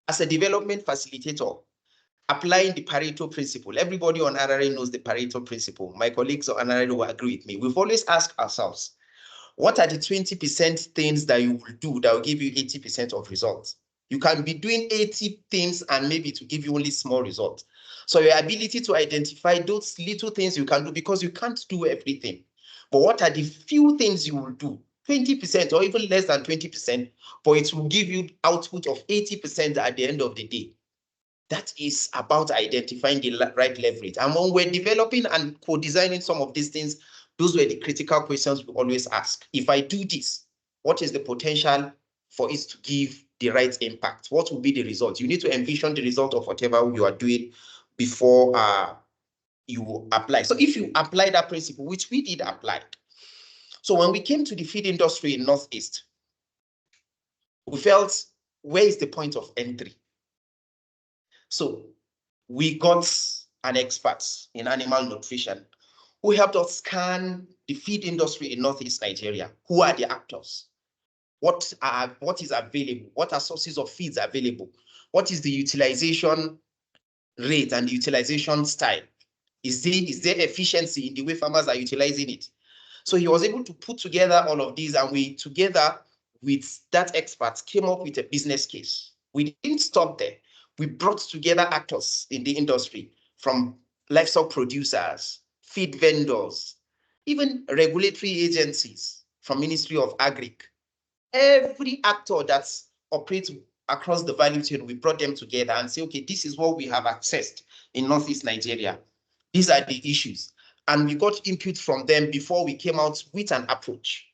as a development facilitator, applying the Pareto principle. Everybody on RRA knows the Pareto principle. My colleagues on RRA will agree with me. We've always asked ourselves, what are the 20% things that you will do that will give you 80% of results? You can be doing 80 things and maybe to give you only small results. So your ability to identify those little things you can do, because you can't do everything. But what are the few things you will do 20% or even less than 20%, but it will give you output of 80% at the end of the day. That is about identifying the right leverage. And when we're developing and co-designing some of these things, those were the critical questions we always ask. If I do this, what is the potential for it to give the right impact? What will be the result? You need to envision the result of whatever you are doing before you apply. So if you apply that principle, which we did apply. So when we came to the feed industry in Northeast, we felt, where is the point of entry? So we got an expert in animal nutrition who helped us scan the feed industry in Northeast Nigeria. Who are the actors? What is available? What are sources of feeds available? What is the utilization rate and the utilization style? Is there efficiency in the way farmers are utilizing it? So he was able to put together all of these, and we, together with that expert, came up with a business case. We didn't stop there. We brought together actors in the industry, from livestock producers, feed vendors, even regulatory agencies from Ministry of Agric. Every actor that operates across the value chain, we brought them together and say, okay, this is what we have accessed in Northeast Nigeria. These are the issues. And we got input from them before we came out with an approach.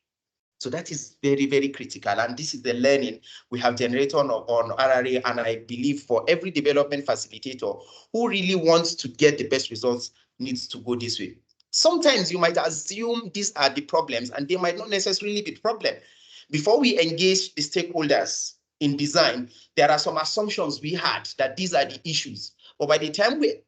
So that is very, very critical. And this is the learning we have generated on RRA. And I believe for every development facilitator who really wants to get the best results needs to go this way. Sometimes you might assume these are the problems, and they might not necessarily be the problem. Before we engage the stakeholders in design, there are some assumptions we had that these are the issues. But by the time we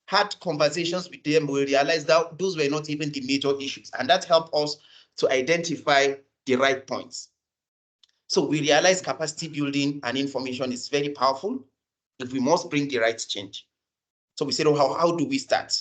had conversations with them, we realized that those were not even the major issues. And that helped us to identify the right points. So we realized capacity building and information is very powerful if we must bring the right change. So we said, oh, how do we start?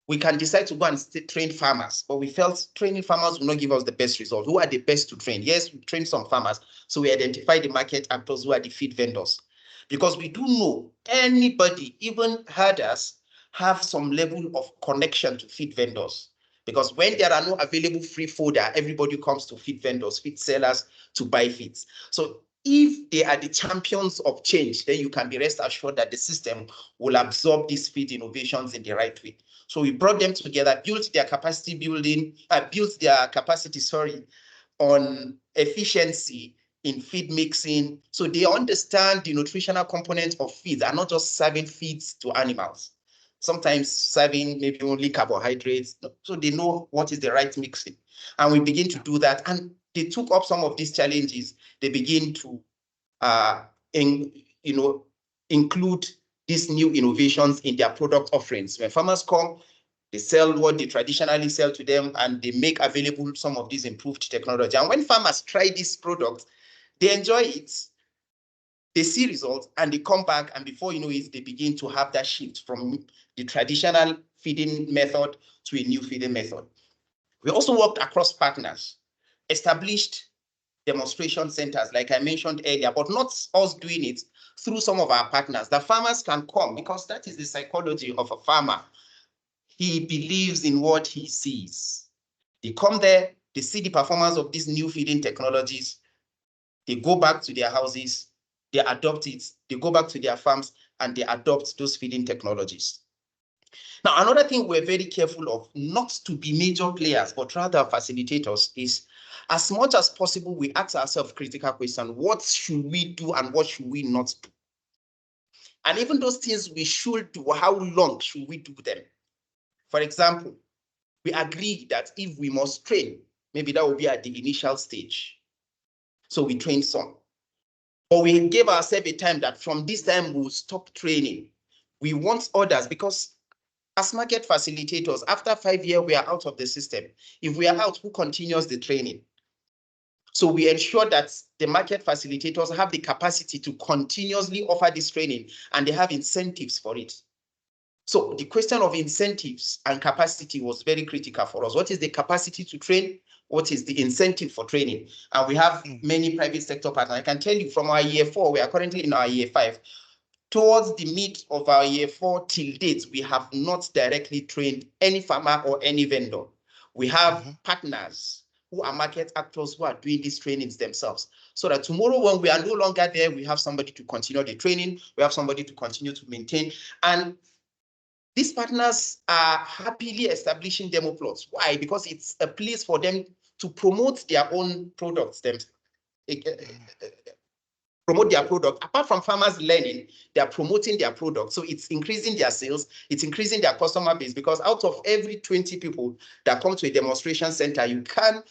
We can decide to go and train farmers, but we felt training farmers will not give us the best result. Who are the best to train? Yes, we train some farmers. So we identify the market actors who are the feed vendors. Because we do know anybody, even herders, have some level of connection to feed vendors. Because when there are no available free fodder, everybody comes to feed vendors, feed sellers to buy feeds. So if they are the champions of change, then you can be rest assured that the system will absorb these feed innovations in the right way. So we brought them together, built their capacity on efficiency in feed mixing. So they understand the nutritional components of feeds and not just serving feeds to animals. Sometimes serving maybe only carbohydrates. So they know what is the right mixing. And we begin to do that. And they took up some of these challenges. They begin to include these new innovations in their product offerings. When farmers come, they sell what they traditionally sell to them, and they make available some of these improved technology. And when farmers try these products, they enjoy it, they see results, and they come back, and before you know it, they begin to have that shift from the traditional feeding method to a new feeding method. We also worked across partners, established demonstration centers, like I mentioned earlier, but not us doing it, through some of our partners. The farmers can come, because that is the psychology of a farmer. He believes in what he sees. They come there, they see the performance of these new feeding technologies, they go back to their houses, they adopt it, they go back to their farms, and they adopt those feeding technologies. Now, another thing we're very careful of, not to be major players, but rather facilitators, is as much as possible, we ask ourselves critical questions. What should we do and what should we not do? And even those things we should do, how long should we do them? For example, we agree that if we must train, maybe that will be at the initial stage. So we train some. Or we gave ourselves a time that from this time we'll stop training. We want others, because as market facilitators, after 5 years, we are out of the system. If we are out, who continues the training? So we ensure that the market facilitators have the capacity to continuously offer this training, and they have incentives for it. So the question of incentives and capacity was very critical for us. What is the capacity to train? What is the incentive for training? And we have many private sector partners. I can tell you from our year 4, we are currently in our year 5. Towards the mid of our year 4 till date, we have not directly trained any farmer or any vendor. We have partners who are market actors who are doing these trainings themselves. So that tomorrow when we are no longer there, we have somebody to continue the training, we have somebody to continue to maintain. And these partners are happily establishing demo plots. Why? Because it's a place for them to promote their own products, promote their product. Apart from farmers learning, they are promoting their product. So it's increasing their sales, it's increasing their customer base, because out of every 20 people that come to a demonstration center, you can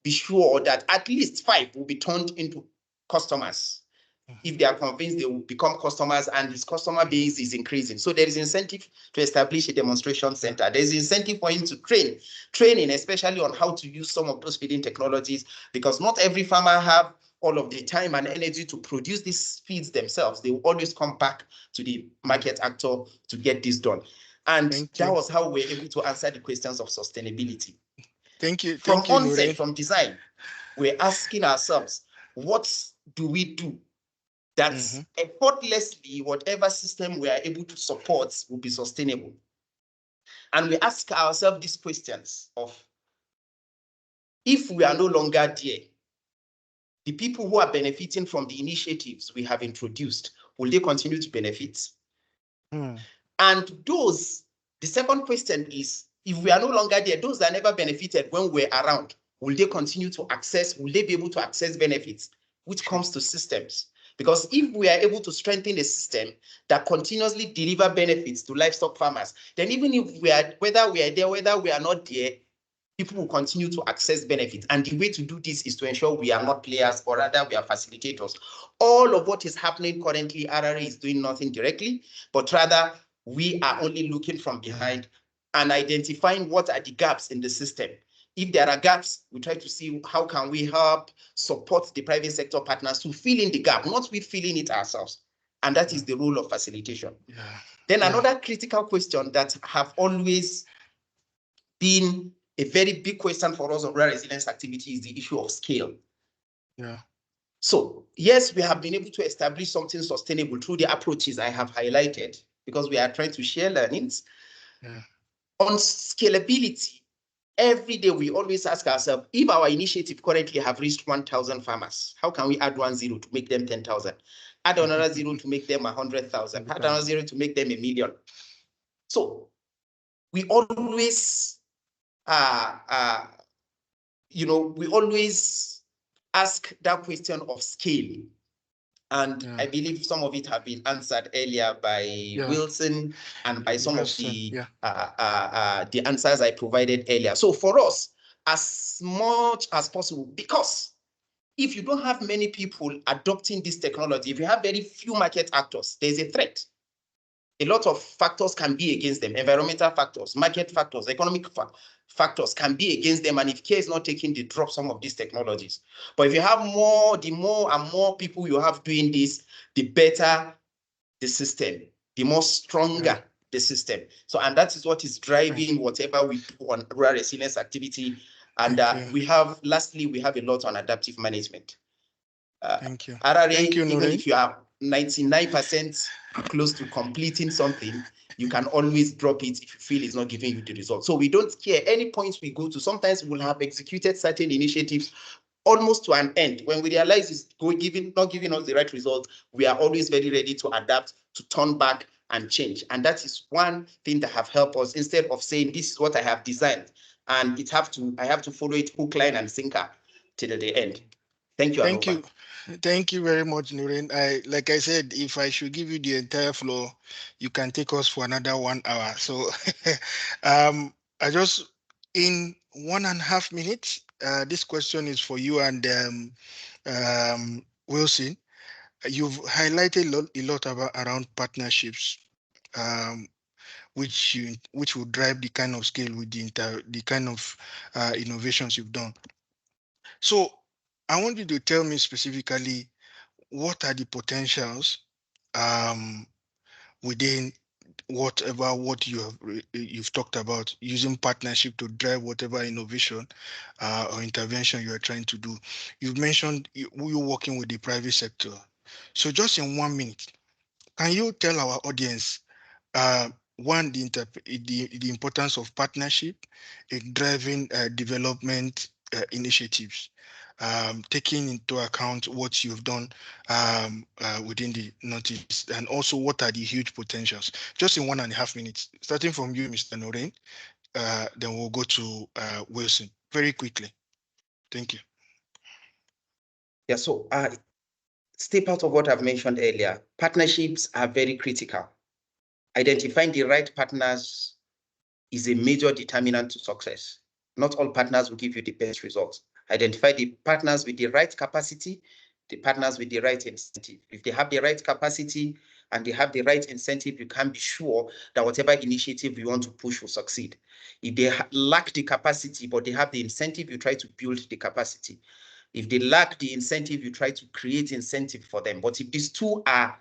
be sure that at least 5 will be turned into customers. If they are convinced, they will become customers, and this customer base is increasing. So there is incentive to establish a demonstration center. There is incentive for him to training, especially on how to use some of those feeding technologies, because not every farmer have all of the time and energy to produce these feeds themselves. They will always come back to the market actor to get this done. And that was how we're able to answer the questions of sustainability. Thank you. From Thank you, onset, Nurein. from design, we're asking ourselves, what do we do that effortlessly, whatever system we are able to support will be sustainable? And we ask ourselves these questions of, if we are no longer there, the people who are benefiting from the initiatives we have introduced, will they continue to benefit? And those, the second question is, if we are no longer there, those that never benefited when we're around, will they continue to access, will they be able to access benefits? Which comes to systems. Because if we are able to strengthen a system that continuously deliver benefits to livestock farmers, then even if we are, whether we are there, whether we are not there, people will continue to access benefits. And the way to do this is to ensure we are not players, or rather we are facilitators. All of what is happening currently, RRA is doing nothing directly, but rather we are only looking from behind and identifying what are the gaps in the system. If there are gaps, we try to see how can we help support the private sector partners to fill in the gap, not we filling it ourselves. And that is the role of facilitation. Then another critical question that have always been a very big question for us on rural resilience activity is the issue of scale. So yes, we have been able to establish something sustainable through the approaches I have highlighted, because we are trying to share learnings. On scalability, every day we always ask ourselves, if our initiative currently have reached 1,000 farmers, how can we add 1 0 to make them 10,000? Add another 0 to make them 100,000, add another 0 to make them 1 million. So we always, we always ask that question of scale. And I believe some of it have been answered earlier by Wilson and by some of the answers I provided earlier. So for us, as much as possible, because if you don't have many people adopting this technology, if you have very few market actors, there's a threat. A lot of factors can be against them. Environmental factors, market factors, economic factors can be against them. And if care is not taken, they drop some of these technologies. But if you have more, the more and more people you have doing this, the better the system, the more stronger the system. So, and that is what is driving whatever we do on rural resilience activity. And lastly, we have a lot on adaptive management. Thank you. RRA, Thank you, even Nurein. if you are 99% close to completing something, you can always drop it if you feel it's not giving you the result. So we don't care any points we go to. Sometimes we'll have executed certain initiatives almost to an end. When we realize it's not giving us the right result, we are always very ready to adapt, to turn back and change. And that is one thing that have helped us, instead of saying this is what I have designed and I have to follow it hook, line, and sinker till the end. Thank you. Thank you. Thank you very much, Nurein. Like I said, if I should give you the entire floor, you can take us for another 1 hour. So I just, in 1.5 minutes, this question is for you and Wilson. You've highlighted a lot around partnerships, which will drive the kind of scale with the kind of innovations you've done. So I want you to tell me specifically, what are the potentials within what you've talked about, using partnership to drive whatever innovation or intervention you are trying to do. You've mentioned you're working with the private sector. So just in 1 minute, can you tell our audience, the importance of partnership in driving development initiatives, taking into account what you've done within the Northeast, and also what are the huge potentials. Just in 1.5 minutes, starting from you, Mr. Nurein, then we'll go to Wilson very quickly. Thank you. Yeah, so step out of what I've mentioned earlier. Partnerships are very critical. Identifying the right partners is a major determinant to success. Not all partners will give you the best results. Identify the partners with the right capacity, the partners with the right incentive. If they have the right capacity and they have the right incentive, you can be sure that whatever initiative you want to push will succeed. If they lack the capacity, but they have the incentive, you try to build the capacity. If they lack the incentive, you try to create incentive for them. But if these two are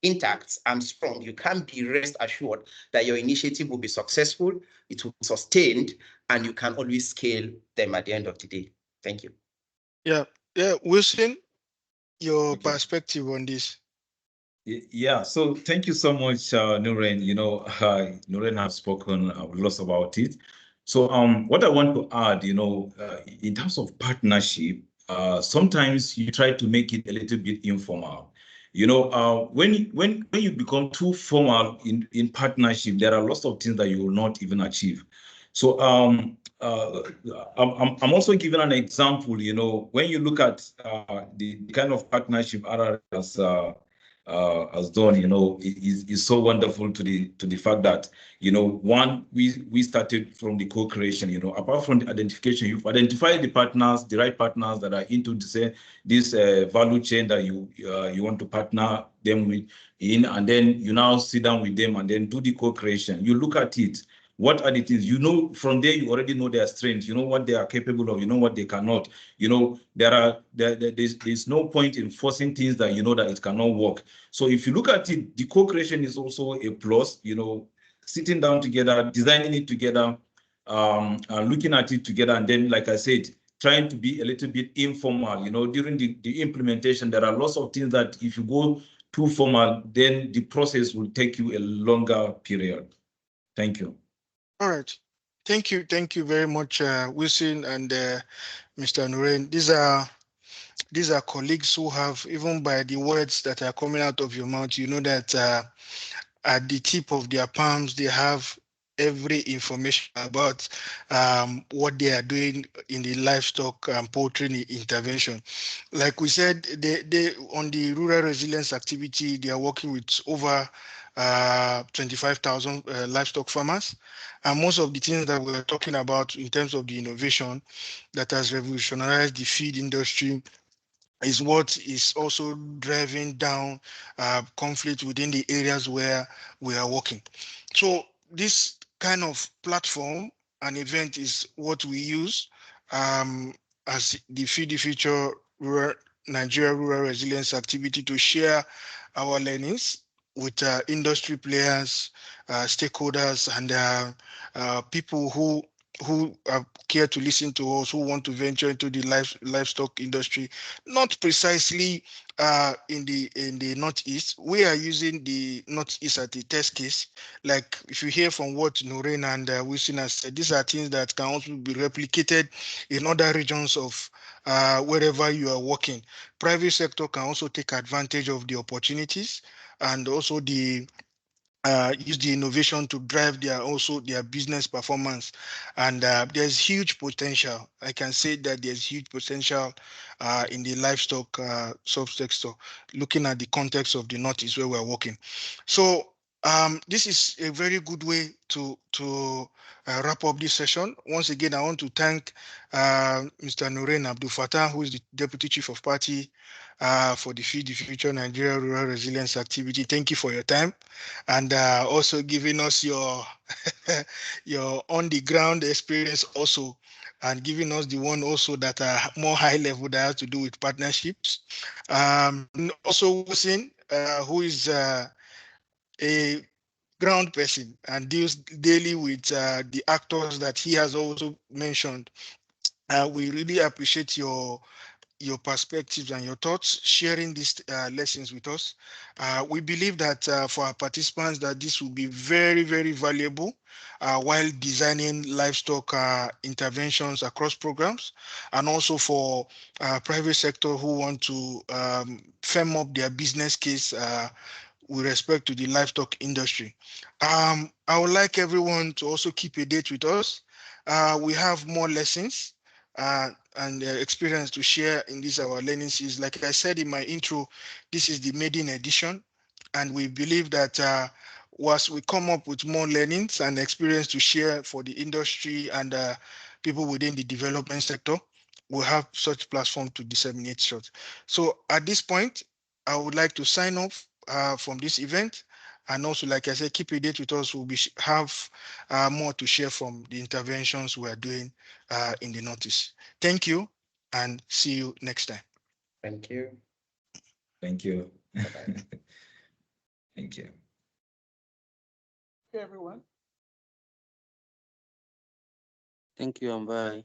intact and strong, you can be rest assured that your initiative will be successful, it will be sustained, and you can always scale them at the end of the day. Thank you. Yeah, Wilson, your perspective on this. Yeah, so thank you so much, Nurein. Nurein has spoken lots about it. So what I want to add, in terms of partnership, sometimes you try to make it a little bit informal. When you become too formal in partnership, there are lots of things that you will not even achieve. So I'm also giving an example. When you look at the kind of partnership RRA has done, is so wonderful to the fact that, one, we started from the co-creation. Apart from the identification, you've identified the partners, the right partners that are into this value chain that you want to partner them with and then you now sit down with them and then do the co-creation. You look at it. What are the things? From there, you already know their strengths. You know what they are capable of. You know what they cannot. There's no point in forcing things that you know that it cannot work. So if you look at it, the co-creation is also a plus. Sitting down together, designing it together, looking at it together, and then, like I said, trying to be a little bit informal. During the implementation, there are lots of things that if you go too formal, then the process will take you a longer period. Thank you. All right. Thank you very much, Wilson and Mr. Nurein. These are colleagues who have, even by the words that are coming out of your mouth, you know that at the tip of their palms, they have every information about what they are doing in the livestock and poultry intervention. Like we said, they on the rural resilience activity, they are working with over 25,000 livestock farmers. And most of the things that we're talking about in terms of the innovation that has revolutionized the feed industry is what is also driving down conflict within the areas where we are working. So this kind of platform and event is what we use as the Feed the Future Nigeria Rural Resilience Activity to share our learnings with industry players, stakeholders, and people who care to listen to us, who want to venture into the livestock industry, not precisely in the Northeast. We are using the Northeast as a test case. Like if you hear from what Nurein and Wilson has said, these are things that can also be replicated in other regions of wherever you are working. Private sector can also take advantage of the opportunities and also use the innovation to drive their business performance, and there's huge potential. I can say that there's huge potential in the livestock subsector, looking at the context of the Northeast where we're working. So this is a very good way to wrap up this session. Once again, I want to thank Mr. Nurein Abdulafattah, who is the Deputy Chief of Party for the Feed the Future Nigeria Rural Resilience Activity. Thank you for your time and also giving us your your on the ground experience also, and giving us the one also that are more high level that has to do with partnerships. Also Wilson, who is a ground person and deals daily with the actors that he has also mentioned. We really appreciate your your perspectives and your thoughts, sharing these lessons with us. We believe that for our participants that this will be very, very valuable while designing livestock interventions across programs, and also for private sector who want to firm up their business case with respect to the livestock industry. I would like everyone to also keep a date with us. We have more lessons and experience to share in this our learning series. Like I said in my intro, this is the maiden edition, and we believe that once we come up with more learnings and experience to share for the industry and people within the development sector, we'll have such platform to disseminate short. So at this point, I would like to sign off from this event. And also, like I said, keep a date with us. We'll have more to share from the interventions we are doing in the notice. Thank you, and see you next time. Thank you. Thank you. Bye-bye. Thank you. Okay, everyone. Thank you and bye.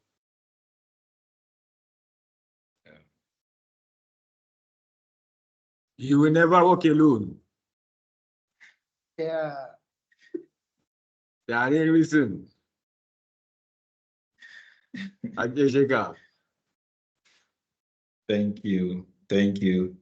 You will never walk alone. Yeah. There is reason. Thank you. Thank you.